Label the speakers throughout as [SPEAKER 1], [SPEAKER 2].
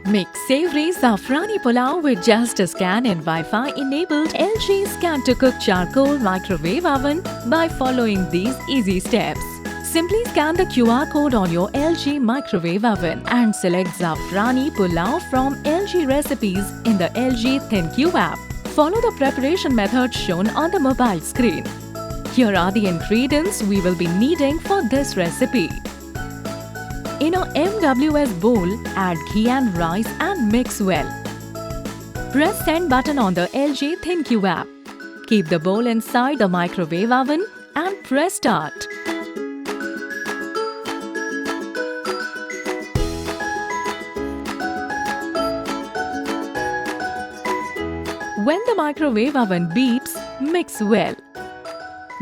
[SPEAKER 1] Make savory Zafarani Pulao with just a scan in Wi-Fi-enabled LG Scan-to-Cook charcoal microwave oven by following these easy steps. Simply scan the QR code on your LG microwave oven and select Zafarani Pulao from LG recipes in the LG ThinQ app. Follow the preparation method shown on the mobile screen. Here are the ingredients we will be needing for this recipe. In a MWS bowl, add ghee and rice and mix well. Press send button on the LG ThinQ app. Keep the bowl inside the microwave oven and press start. When the microwave oven beeps, mix well.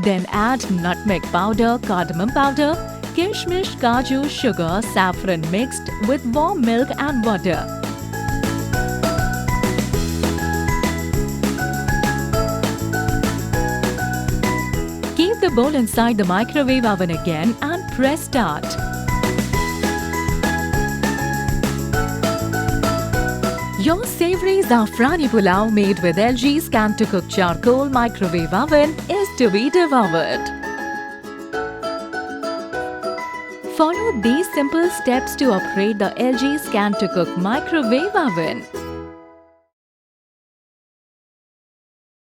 [SPEAKER 1] Then add nutmeg powder, cardamom powder, kishmish, kaju, sugar, saffron mixed with warm milk and water. Keep the bowl inside the microwave oven again and press start. Your savory Zafarani Pulao made with LG Scan-to-Cook charcoal microwave oven is to be devoured. Follow these simple steps to upgrade the LG Scan-to-Cook microwave oven.